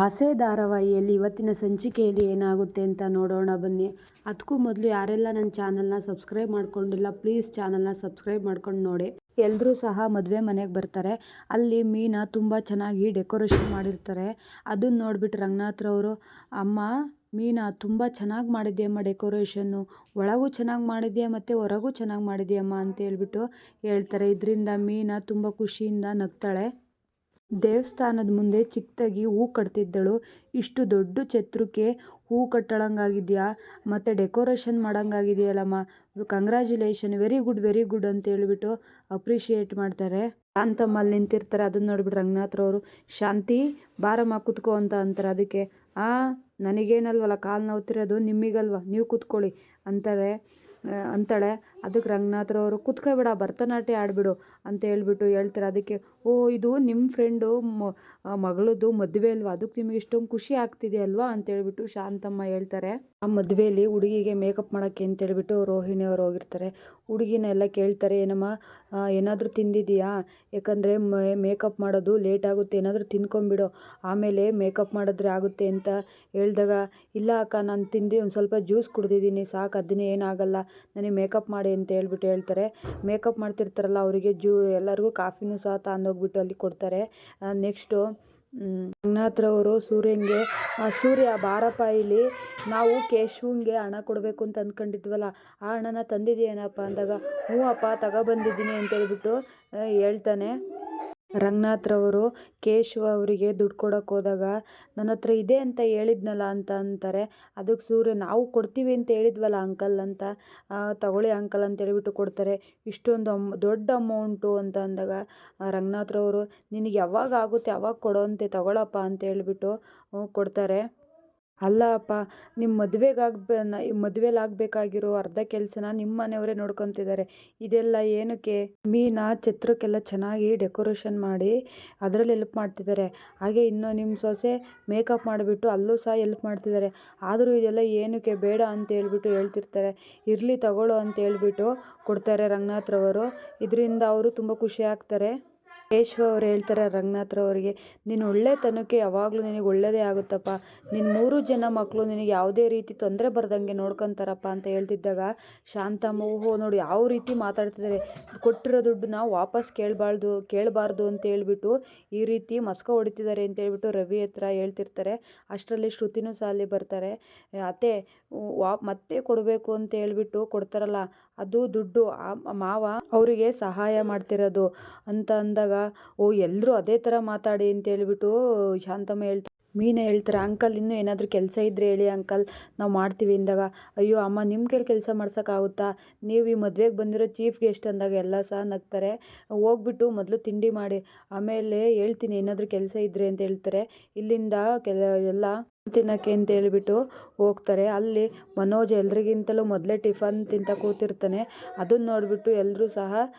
ಆಸೆ ಧಾರಾವಾಹಿಯಲ್ಲಿ ಇವತ್ತಿನ ಸಂಚಿಕೆಯಲ್ಲಿ ಏನಾಗುತ್ತೆ ಅಂತ ನೋಡೋಣ ಬನ್ನಿ. ಅದಕ್ಕೂ ಮೊದಲು ಯಾರೆಲ್ಲ ನನ್ನ ಚಾನಲ್ನ ಸಬ್ಸ್ಕ್ರೈಬ್ ಮಾಡ್ಕೊಂಡಿಲ್ಲ ಪ್ಲೀಸ್ ಚಾನಲ್ನ ಸಬ್ಸ್ಕ್ರೈಬ್ ಮಾಡ್ಕೊಂಡು ನೋಡಿ. ಎಲ್ಲರೂ ಸಹ ಮದುವೆ ಮನೆಗೆ ಬರ್ತಾರೆ. ಅಲ್ಲಿ ಮೀನಾ ತುಂಬ ಚೆನ್ನಾಗಿ ಡೆಕೋರೇಷನ್ ಮಾಡಿರ್ತಾರೆ. ಅದನ್ನ ನೋಡ್ಬಿಟ್ಟು ರಂಗನಾಥ್ರವರು, ಅಮ್ಮ ಮೀನಾ ತುಂಬ ಚೆನ್ನಾಗಿ ಮಾಡಿದ್ಯಮ್ಮ ಡೆಕೋರೇಷನ್ನು, ಒಳಗೂ ಚೆನ್ನಾಗಿ ಮಾಡಿದ್ಯಾ ಮತ್ತು ಹೊರಗೂ ಚೆನ್ನಾಗಿ ಮಾಡಿದ್ಯಮ್ಮ ಅಂತ ಹೇಳ್ಬಿಟ್ಟು ಹೇಳ್ತಾರೆ. ಇದರಿಂದ ಮೀನಾ ತುಂಬ ಖುಷಿಯಿಂದ ನಗ್ತಾಳೆ. ದೇವಸ್ಥಾನದ ಮುಂದೆ ಚಿಕ್ಕದಾಗಿ ಹೂ ಕಟ್ತಿದ್ದಳು. ಇಷ್ಟು ದೊಡ್ಡ ಛತ್ರಕ್ಕೆ ಹೂ ಕಟ್ಟೋಂಗಾಗಿದೆಯಾ ಮತ್ತು ಡೆಕೋರೇಷನ್ ಮಾಡೋಂಗಾಗಿದೆಯಲ್ಲಮ್ಮ, ಕಂಗ್ರ್ಯಾಚುಲೇಷನ್, ವೆರಿ ಗುಡ್ ಅಂತ ಹೇಳ್ಬಿಟ್ಟು ಅಪ್ರಿಷಿಯೇಟ್ ಮಾಡ್ತಾರೆ. ಶಾಂತಮ್ಮ ಅಲ್ಲಿ ನಿಂತಿರ್ತಾರೆ. ಅದನ್ನ ನೋಡ್ಬಿಟ್ಟು ರಂಗನಾಥ್ರವರು, ಶಾಂತಿ ಬಾರಮ್ಮ ಕುತ್ಕೋ ಅಂತ ಅಂತಾರೆ. ಅದಕ್ಕೆ ನನಗೇನಲ್ವಲ್ಲ ಕಾಲು ನೋವ್ತಿರೋದು, ನಿಮಗಲ್ವ, ನೀವು ಕೂತ್ಕೊಳ್ಳಿ ಅಂತಾಳೆ. ಅದಕ್ಕೆ ರಂಗನಾಥ್ರವರು, ಕೂತ್ಕೊಬೇಡ ಭರತನಾಟ್ಯ ಆಡಿಬಿಡು ಅಂತ ಹೇಳ್ತಾರೆ. ಅದಕ್ಕೆ ಇದು ನಿಮ್ಮ ಫ್ರೆಂಡು ಮಗಳದ್ದು ಮದುವೆ ಅಲ್ವಾ, ಅದಕ್ಕೆ ನಿಮಗೆ ಇಷ್ಟೊಂದು ಖುಷಿ ಆಗ್ತಿದೆ ಅಲ್ವಾ ಅಂತ ಹೇಳ್ಬಿಟ್ಟು ಶಾಂತಮ್ಮ ಹೇಳ್ತಾರೆ. ಆ ಮದುವೆಯಲ್ಲಿ ಹುಡುಗಿಗೆ ಮೇಕಪ್ ಮಾಡೋಕ್ಕೆ ಅಂತ ಹೇಳ್ಬಿಟ್ಟು ರೋಹಿಣಿ ಅವರು ಹೋಗಿರ್ತಾರೆ. ಹುಡುಗಿನ ಎಲ್ಲ ಕೇಳ್ತಾರೆ, ಏನಮ್ಮ ಏನಾದರೂ ತಿಂದಿದೀಯಾ, ಯಾಕಂದರೆ ಮೇಕಪ್ ಮಾಡೋದು ಲೇಟ್ ಆಗುತ್ತೆ, ಏನಾದರೂ ತಿನ್ಕೊಂಬಿಡು ಆಮೇಲೆ ಮೇಕಪ್ ಮಾಡಿದ್ರೆ ಆಗುತ್ತೆ ಅಂತ ಹೇಳಿದಾಗ, ಇಲ್ಲ ಅಕ್ಕ ನಾನು ತಿಂದು ಒಂದು ಸ್ವಲ್ಪ ಜ್ಯೂಸ್ ಕುಡ್ದಿದ್ದೀನಿ ಸಾಕು, ಅದನ್ನೇ ಏನಾಗಲ್ಲ, ನನಗೆ ಮೇಕಪ್ ಮಾಡಿ ಅಂತ ಹೇಳ್ತಾರೆ. ಮೇಕಪ್ ಮಾಡ್ತಿರ್ತಾರಲ್ಲ ಅವರಿಗೆ ಎಲ್ಲರಿಗೂ ಕಾಫಿನೂ ಸಹ ತಗೊಂಡೋಗ್ಬಿಟ್ಟು ಅಲ್ಲಿ ಕೊಡ್ತಾರೆ. ನೆಕ್ಸ್ಟು ರಂಗನಾಥ್ರವರು ಸೂರ್ಯಂಗೆ, ಸೂರ್ಯ ಬಾರಪ್ಪ ಇಲ್ಲಿ, ನಾವು ಕೇಶವಂಗೆ ಹಣ ಕೊಡಬೇಕು ಅಂತ ಅಂದ್ಕೊಂಡಿದ್ವಲ್ಲ, ಆ ಹಣನ ತಂದಿದ್ದೀಯೇನಪ್ಪ ಅಂದಾಗ, ಹ್ಞೂ ಅಪ್ಪ ತಗೊಬಂದಿದ್ದೀನಿ ಅಂತ ಹೇಳ್ಬಿಟ್ಟು ಹೇಳ್ತಾನೆ. ರಂಗನಾಥ್ರವರು ಕೇಶವ ಅವರಿಗೆ ದುಡ್ಡು ಕೊಡೋಕೆ ಹೋದಾಗ, ನನ್ನ ಹತ್ರ ಇದೆ ಅಂತ ಹೇಳಿದ್ನಲ್ಲ ಅಂತ ಅಂತಾರೆ. ಅದಕ್ಕೆ ಸೂರ್ಯ, ನಾವು ಕೊಡ್ತೀವಿ ಅಂತ ಹೇಳಿದ್ವಲ್ಲ ಅಂಕಲ್ ಅಂತ, ತಗೊಳ್ಳಿ ಅಂಕಲ್ ಅಂತ ಹೇಳ್ಬಿಟ್ಟು ಕೊಡ್ತಾರೆ. ಇಷ್ಟೊಂದು ದೊಡ್ಡ ಅಮೌಂಟು ಅಂತ ಅಂದಾಗ ರಂಗನಾಥ್ರವರು, ನಿನಗೆ ಯಾವಾಗ ಆಗುತ್ತೆ ಯಾವಾಗ ಕೊಡೋಂತೆ ತಗೊಳಪ್ಪ ಅಂತ ಹೇಳ್ಬಿಟ್ಟು ಕೊಡ್ತಾರೆ. ಅಲ್ಲ ಅಪ್ಪ, ನಿಮ್ಮ ಮದುವೆಲಿ ಆಗಬೇಕಾಗಿರೋ ಅರ್ಧ ಕೆಲಸನ ನಿಮ್ಮ ಮನೆಯವರೇ ನೋಡ್ಕೊತಿದ್ದಾರೆ, ಇದೆಲ್ಲ ಏನಕ್ಕೆ? ಮೀನಾ ಛತ್ರಕ್ಕೆಲ್ಲ ಚೆನ್ನಾಗಿ ಡೆಕೋರೇಷನ್ ಮಾಡಿ ಅದರಲ್ಲಿ ಹೆಲ್ಪ್ ಮಾಡ್ತಿದ್ದಾರೆ. ಹಾಗೆ ಇನ್ನು ನಿಮ್ಮ ಸೊಸೆ ಮೇಕಪ್ ಮಾಡಿಬಿಟ್ಟು ಅಲ್ಲೂ ಸಹ ಹೆಲ್ಪ್ ಮಾಡ್ತಿದ್ದಾರೆ. ಆದರೂ ಇದೆಲ್ಲ ಏನಕ್ಕೆ ಬೇಡ ಅಂತ ಹೇಳ್ಬಿಟ್ಟು ಹೇಳ್ತಿರ್ತಾರೆ. ಇರಲಿ ತಗೊಳ್ಳೋ ಅಂತ ಹೇಳ್ಬಿಟ್ಟು ಕೊಡ್ತಾರೆ ರಂಗನಾಥ್ರವರು. ಇದರಿಂದ ಅವರು ತುಂಬ ಖುಷಿ ಆಗ್ತಾರೆ. ಕೇಶವ ಅವ್ರು ಹೇಳ್ತಾರೆ ರಂಗನಾಥ್ರವರಿಗೆ, ನೀನು ಒಳ್ಳೆತನಕ್ಕೆ ಯಾವಾಗಲೂ ನಿನಗೆ ಒಳ್ಳೆಯದೇ ಆಗುತ್ತಪ್ಪ, ನಿನ್ನ 3 ಜನ ಮಕ್ಕಳು ನಿನಗೆ ಯಾವುದೇ ರೀತಿ ತೊಂದರೆ ಬರ್ದಂಗೆ ನೋಡ್ಕೊತಾರಪ್ಪ ಅಂತ ಹೇಳ್ತಿದ್ದಾಗ ಶಾಂತಮ್ಮ, ನೋಡಿ ಯಾವ ರೀತಿ ಮಾತಾಡ್ತಿದ್ದಾರೆ, ಕೊಟ್ಟಿರೋ ದುಡ್ಡನ್ನ ವಾಪಸ್ ಕೇಳಬಾರ್ದು ಅಂತ ಹೇಳ್ಬಿಟ್ಟು ಈ ರೀತಿ ಮಸ್ಕ ಹೊಡಿತಿದ್ದಾರೆ ಅಂತ ಹೇಳ್ಬಿಟ್ಟು ರವಿ ಹತ್ರ ಹೇಳ್ತಿರ್ತಾರೆ. ಅಷ್ಟರಲ್ಲಿ ಶ್ರುತಿನೂ ಸಹ ಅಲ್ಲಿ ಬರ್ತಾರೆ. ಅತ್ತೆ ಮತ್ತೆ ಕೊಡಬೇಕು ಅಂತ ಹೇಳ್ಬಿಟ್ಟು ಕೊಡ್ತಾರಲ್ಲ, ಅದು ದುಡ್ಡು ಮಾವ ಅವರಿಗೆ ಸಹಾಯ ಮಾಡ್ತಿರೋದು ಅಂತ ಅಂದಾಗ, ಎಲ್ಲರೂ ಅದೇ ಥರ ಮಾತಾಡಿ ಅಂತ ಹೇಳ್ಬಿಟ್ಟು ಶಾಂತಮ್ಮ ಹೇಳ್ತಾರೆ. ಮೀನಾ ಹೇಳ್ತಾರೆ, ಅಂಕಲ್ ಇನ್ನೂ ಏನಾದರೂ ಕೆಲಸ ಇದ್ದರೆ ಹೇಳಿ ಅಂಕಲ್, ನಾವು ಮಾಡ್ತೀವಿ ಅಂದಾಗ, ಅಯ್ಯೋ ಅಮ್ಮ ನಿಮ್ಮ ಕೈಲಿ ಕೆಲಸ ಮಾಡ್ಸೋಕ್ಕಾಗುತ್ತಾ, ನೀವು ಈ ಮದುವೆಗೆ ಬಂದಿರೋ ಚೀಫ್ ಗೆಸ್ಟ್ ಅಂದಾಗ ಎಲ್ಲ ಸಹ ನಗ್ತಾರೆ. ಹೋಗ್ಬಿಟ್ಟು ಮೊದಲು ತಿಂಡಿ ಮಾಡಿ ಆಮೇಲೆ ಹೇಳ್ತೀನಿ ಏನಾದರೂ ಕೆಲಸ ಇದ್ದರೆ ಅಂತ ಹೇಳ್ತಾರೆ. ಇಲ್ಲಿಂದ ಎಲ್ಲ ತಿನ್ನೋಕ್ಕೆ ಅಂತ ಹೇಳ್ಬಿಟ್ಟು ಹೋಗ್ತಾರೆ. ಅಲ್ಲಿ ಮನೋಜ್ ಎಲ್ರಿಗಿಂತಲೂ ಮೊದಲೇ ಟಿಫನ್ ತಿಂತ ಕೂತಿರ್ತಾನೆ. ಅದನ್ನ ನೋಡಿಬಿಟ್ಟು ಎಲ್ಲರೂ ಸಹ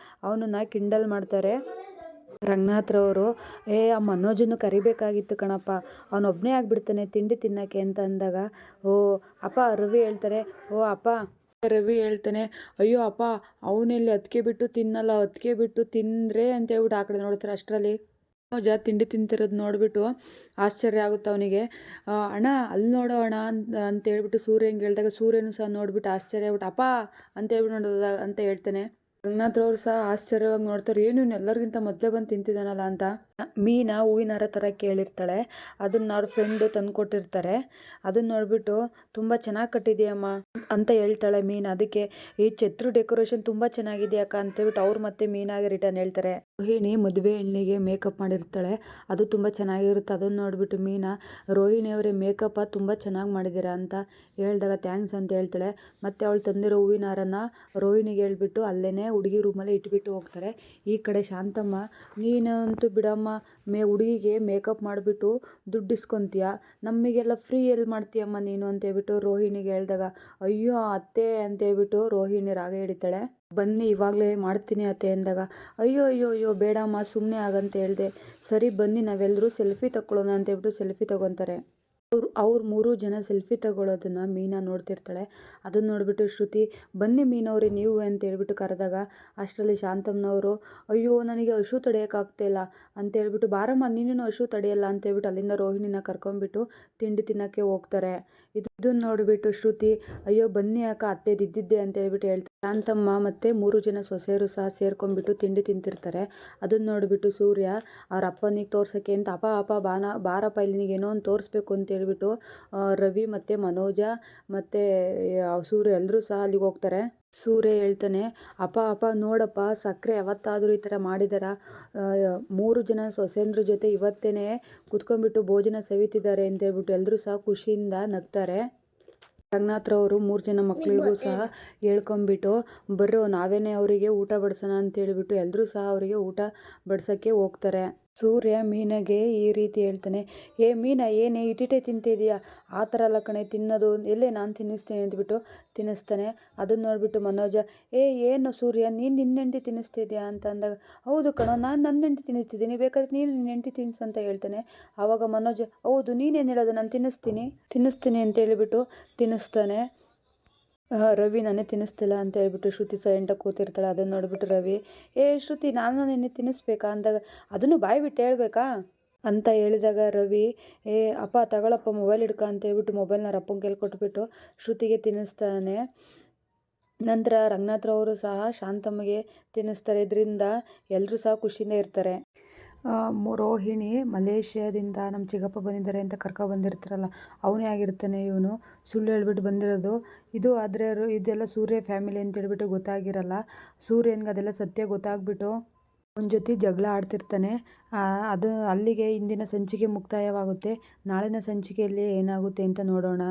ಅವನನ್ನು ಕಿಂಡಲ್ ಮಾಡ್ತಾರೆ. ರಂಗನಾಥ್ರವರು, ಆ ಮನೋಜನ್ನು ಕರಿಬೇಕಾಗಿತ್ತು ಕಣಪ್ಪ, ಅವನೊಬ್ಬನೇ ಆಗಿಬಿಡ್ತಾನೆ ತಿಂಡಿ ತಿನ್ನೋಕ್ಕೆ ಅಂತ ಅಂದಾಗ, ಅಪ್ಪ ರವಿ ಹೇಳ್ತಾರೆ, ರವಿ ಹೇಳ್ತಾನೆ, ಅಯ್ಯೋ ಅಪ್ಪ ಅವನೆಲ್ಲಿ ಅದಕ್ಕೆ ಬಿಟ್ಟು ತಿನ್ನಲ್ಲ, ಅದಕ್ಕೆ ಬಿಟ್ಟು ತಿಂದರೆ ಅಂತ ಹೇಳ್ಬಿಟ್ಟು ಆ ಕಡೆ ನೋಡ್ತಾರೆ. ಅಷ್ಟರಲ್ಲಿ ಮನೋಜ ತಿಂಡಿ ತಿಂತಿರೋದು ನೋಡಿಬಿಟ್ಟು ಆಶ್ಚರ್ಯ ಆಗುತ್ತೆ ಅವನಿಗೆ. ಅಣ್ಣ ಅಲ್ಲಿ ನೋಡೋ ಅಣ್ಣ ಅಂತ ಹೇಳ್ಬಿಟ್ಟು ಸೂರ್ಯಂಗೆ ಹೇಳಿದಾಗ ಸೂರ್ಯನೂ ಸಹ ನೋಡ್ಬಿಟ್ಟು ಆಶ್ಚರ್ಯ ಆಗ್ಬಿಟ್ಟು, ಅಪ್ಪ ಅಂತ ಹೇಳ್ಬಿಟ್ಟು ನೋಡೋದ ಅಂತ ಹೇಳ್ತಾನೆ. ರಂಗನಾಥ್ರವ್ರು ಸಹ ಆಶ್ಚರ್ಯವಾಗಿ ನೋಡ್ತಾರೆ, ಏನು ಎಲ್ಲರಿಗಿಂತ ಮೊದಲೇ ಬಂದು ತಿಂತಿದ್ದಾನಲ್ಲ ಅಂತ. ಮೀನಾ ಹೂವಿನ ಹಾರ ಥರ ಕೇಳಿರ್ತಾಳೆ. ಅದನ್ನ ಅವ್ರ ಫ್ರೆಂಡು ತಂದು ಕೊಟ್ಟಿರ್ತಾರೆ. ಅದನ್ನ ನೋಡಿಬಿಟ್ಟು ತುಂಬ ಚೆನ್ನಾಗಿ ಕಟ್ಟಿದೆಯಮ್ಮ ಅಂತ ಹೇಳ್ತಾಳೆ ಮೀನಾ. ಅದಕ್ಕೆ ಈ ಛತ್ರ ಡೆಕೋರೇಷನ್ ತುಂಬ ಚೆನ್ನಾಗಿದೆ ಅಕ್ಕ ಅಂತ ಹೇಳ್ಬಿಟ್ಟು ಅವ್ರು ಮತ್ತೆ ಮೀನಾಗೆ ರಿಟರ್ನ್ ಹೇಳ್ತಾರೆ. ರೋಹಿಣಿ ಮದುವೆ ಹೆಣ್ಣಿಗೆ ಮೇಕಪ್ ಮಾಡಿರ್ತಾಳೆ, ಅದು ತುಂಬ ಚೆನ್ನಾಗಿರುತ್ತೆ. ಅದನ್ನು ನೋಡಿಬಿಟ್ಟು ಮೀನಾ, ರೋಹಿಣಿ ಅವರೇ ಮೇಕಪ್ ತುಂಬ ಚೆನ್ನಾಗಿ ಮಾಡಿದ್ದೀರಾ ಅಂತ ಹೇಳಿದಾಗ ಥ್ಯಾಂಕ್ಸ್ ಅಂತ ಹೇಳ್ತಾಳೆ. ಮತ್ತು ಅವಳು ತಂದಿರೋ ಹೂವಿನ ಹಾರನ ರೋಹಿಣಿಗೆ ಹೇಳ್ಬಿಟ್ಟು ಅಲ್ಲೇ ಹುಡುಗಿ ರೂಮಲ್ಲಿ ಇಟ್ಬಿಟ್ಟು ಹೋಗ್ತಾರೆ. ಈ ಕಡೆ ಶಾಂತಮ್ಮ, ನೀನಂತೂ ಬಿಡಮ್ಮ, ಹುಡುಗಿಗೆ ಮೇಕಪ್ ಮಾಡಿಬಿಟ್ಟು ದುಡ್ಡು ಇಸ್ಕೊತೀಯ, ನಮಗೆಲ್ಲ ಫ್ರೀ ಎಲ್ಲಿ ಮಾಡ್ತೀಯಮ್ಮ ನೀನು ಅಂತ ಹೇಳ್ಬಿಟ್ಟು ರೋಹಿಣಿಗೆ ಹೇಳಿದಾಗ, ಅಯ್ಯೋ ಅತ್ತೆ ಅಂತ ಹೇಳ್ಬಿಟ್ಟು ರೋಹಿಣಿ ರಾಗ ಹಿಡಿತಾಳೆ. ಬನ್ನಿ ಇವಾಗಲೇ ಮಾಡ್ತೀನಿ ಅತ್ತೆ ಅಂದಾಗ, ಅಯ್ಯೋ ಬೇಡಮ್ಮ ಸುಮ್ಮನೆ ಆಗಂತ ಹೇಳಿದೆ, ಸರಿ ಬನ್ನಿ ನಾವೆಲ್ಲರೂ ಸೆಲ್ಫಿ ತಗೊಳ್ಳೋಣ ಅಂತ ಹೇಳ್ಬಿಟ್ಟು ಸೆಲ್ಫಿ ತಗೊತಾರೆ. ಅವ್ರು 3 ಜನ ಸೆಲ್ಫಿ ತಗೊಳ್ಳೋದನ್ನ ಮೀನಾ ನೋಡ್ತಿರ್ತಾಳೆ. ಅದನ್ನ ನೋಡ್ಬಿಟ್ಟು ಶ್ರುತಿ ಬನ್ನಿ ಮೀನವ್ರೆ ನೀವು ಅಂತ ಹೇಳ್ಬಿಟ್ಟು ಕರೆದಾಗ ಅಷ್ಟರಲ್ಲಿ ಶಾಂತಮ್ಮನವರು ಅಯ್ಯೋ ನನಗೆ ಹಶು ತಡೆಯೋಕ್ಕಾಗ್ತಾಯಿಲ್ಲ ಅಂತ ಹೇಳ್ಬಿಟ್ಟು ಬಾರಮ್ಮ ನೀನು ಹಶು ತಡೆಯಲ್ಲ ಅಂತ ಹೇಳ್ಬಿಟ್ಟು ಅಲ್ಲಿಂದ ರೋಹಿಣಿನ ಕರ್ಕೊಂಡ್ಬಿಟ್ಟು ತಿಂಡಿ ತಿನ್ನೋಕ್ಕೆ ಹೋಗ್ತಾರೆ. ಇದನ್ನ ನೋಡಿಬಿಟ್ಟು ಶ್ರುತಿ ಅಯ್ಯೋ ಬನ್ನಿ ಅಕ್ಕ ಅತ್ತೆದಿದ್ದಿದ್ದೆ ಅಂತ ಹೇಳ್ಬಿಟ್ಟು ಹೇಳ್ತಾರೆ. ಶಾಂತಮ್ಮ ಮತ್ತು 3 ಜನ ಸೊಸೆಯರು ಸಹ ಸೇರ್ಕೊಂಡ್ಬಿಟ್ಟು ತಿಂಡಿ ತಿಂತಿರ್ತಾರೆ. ಅದನ್ನ ನೋಡಿಬಿಟ್ಟು ಸೂರ್ಯ ಅವ್ರ ಅಪ್ಪನಿಗೆ ತೋರ್ಸೋಕ್ಕೆ ಅಂತ ಅಪ್ಪ ಬಾರಪ್ಪ ಇಲ್ಲಿ ನಿನಗೇನೋ ಒಂದು ತೋರಿಸ್ಬೇಕು ಅಂತ ಹೇಳ್ಬಿಟ್ಟು ರವಿ ಮತ್ತು ಮನೋಜ ಮತ್ತು ಸೂರ್ಯ ಎಲ್ಲರೂ ಸಹ ಅಲ್ಲಿಗೆ ಹೋಗ್ತಾರೆ. ಸೂರ್ಯ ಹೇಳ್ತಾನೆ ಅಪ್ಪ ನೋಡಪ್ಪ ಸಕ್ಕರೆ ಯಾವತ್ತಾದರೂ ಈ ಥರ ಮಾಡಿದಾರ 3 ಜನ ಸೊಸೆಯಂದ್ರ ಜೊತೆ ಇವತ್ತೇನೆ ಕುತ್ಕೊಂಡ್ಬಿಟ್ಟು ಭೋಜನ ಸವಿತಿದ್ದಾರೆ ಅಂತ ಹೇಳ್ಬಿಟ್ಟು ಎಲ್ಲರೂ ಸಹ ಖುಷಿಯಿಂದ ನಗ್ತಾರೆ. ರಂಗನಾಥ್ರವರು 3 ಜನ ಮಕ್ಕಳಿಗೂ ಸಹ ಹೇಳ್ಕೊಂಬಿಟ್ಟು ಬರ್ರೋ ನಾವೇನೇ ಅವರಿಗೆ ಊಟ ಬಡಿಸೋಣ ಅಂತ ಹೇಳಿಬಿಟ್ಟು ಎಲ್ಲರೂ ಸಹ ಅವರಿಗೆ ಊಟ ಬಡ್ಸೋಕ್ಕೆ ಹೋಗ್ತಾರೆ. ಸೂರ್ಯ ಮೀನಾಗೆ ಈ ರೀತಿ ಹೇಳ್ತಾನೆ ಮೀನಾ ಏನೇ ಇಟಿಟೆ ತಿಂತಿದೀಯಾ ಆ ಥರ ಎಲ್ಲ ಕಣೆ ತಿನ್ನೋದು ಎಲ್ಲೇ ನಾನು ತಿನ್ನಿಸ್ತೀನಿ ಅಂದ್ಬಿಟ್ಟು ತಿನ್ನಿಸ್ತಾನೆ. ಅದನ್ನ ನೋಡಿಬಿಟ್ಟು ಮನೋಜ ಏನು ಸೂರ್ಯ ನೀನು ನಿನ್ನ ಹೆಂಡತಿ ತಿನ್ನಿಸ್ತಿದ್ಯಾ ಅಂತ ಅಂದಾಗ ಹೌದು ಕಣೋ ನಾನು ನನ್ನ ಹೆಂಡತಿ ತಿನ್ನಿಸ್ತಿದ್ದೀನಿ ಬೇಕಾದ್ರೆ ನೀನು ನಿನ್ನ ಹೆಂಡತಿ ತಿನ್ನಿಸು ಅಂತ ಹೇಳ್ತಾನೆ. ಆವಾಗ ಮನೋಜ ಹೌದು ನೀನೇನು ಹೇಳೋದು ನಾನು ತಿನ್ನಿಸ್ತೀನಿ ಅಂತ ಹೇಳಿಬಿಟ್ಟು ತಿನ್ನಿಸ್ತಾನೆ. ರವಿ ನಾನೇ ತಿನ್ನಿಸ್ತಿಲ್ಲ ಅಂತ ಹೇಳ್ಬಿಟ್ಟು ಶ್ರುತಿ ಸೈಲೆಂಟಾಗಿ ಕೂತಿರ್ತಾಳೆ. ಅದನ್ನು ನೋಡಿಬಿಟ್ಟು ರವಿ ಶ್ರುತಿ ನಾನು ನಿನ್ನೆ ತಿನ್ನಿಸ್ಬೇಕಾ ಅಂದಾಗ ಅದನ್ನು ಬಾಯಿ ಬಿಟ್ಟು ಹೇಳ್ಬೇಕಾ ಅಂತ ಹೇಳಿದಾಗ ರವಿ ಅಪ್ಪ ತಗೊಳಪ್ಪ ಮೊಬೈಲ್ ಹಿಡ್ಕ ಅಂತ ಹೇಳ್ಬಿಟ್ಟು ಮೊಬೈಲ್ನ ರಪ್ಪಂಗೆ ಕೈಲಿ ಕೊಟ್ಬಿಟ್ಟು ಶ್ರುತಿಗೆ ತಿನ್ನಿಸ್ತಾನೆ. ನಂತರ ರಂಗನಾಥ್ರವರು ಸಹ ಶಾಂತಮ್ಮಗೆ ತಿನ್ನಿಸ್ತಾರೆ. ಇದರಿಂದ ಎಲ್ಲರೂ ಸಹ ಖುಷಿಯಿಂದ ಇರ್ತಾರೆ. ರೋಹಿಣಿ ಮಲೇಷ್ಯಾದಿಂದ ನಮ್ಮ ಚಿಕ್ಕಪ್ಪ ಬಂದಿದ್ದಾರೆ ಅಂತ ಬಂದಿರ್ತಾರಲ್ಲ ಅವನೇ ಆಗಿರ್ತಾನೆ ಇವನು. ಸುಳ್ಳು ಹೇಳ್ಬಿಟ್ಟು ಬಂದಿರೋದು ಇದು. ಆದರೆ ಇದೆಲ್ಲ ಸೂರ್ಯ ಫ್ಯಾಮಿಲಿ ಅಂತ ಹೇಳ್ಬಿಟ್ಟು ಗೊತ್ತಾಗಿರಲ್ಲ. ಸೂರ್ಯನಿಗೆ ಅದೆಲ್ಲ ಸತ್ಯ ಗೊತ್ತಾಗ್ಬಿಟ್ಟು ಅವನ ಜೊತೆ ಜಗಳ ಆಡ್ತಿರ್ತಾನೆ. ಅದು ಅಲ್ಲಿಗೆ ಇಂದಿನ ಸಂಚಿಕೆ ಮುಕ್ತಾಯವಾಗುತ್ತೆ. ನಾಳಿನ ಸಂಚಿಕೆಯಲ್ಲಿ ಏನಾಗುತ್ತೆ ಅಂತ ನೋಡೋಣ.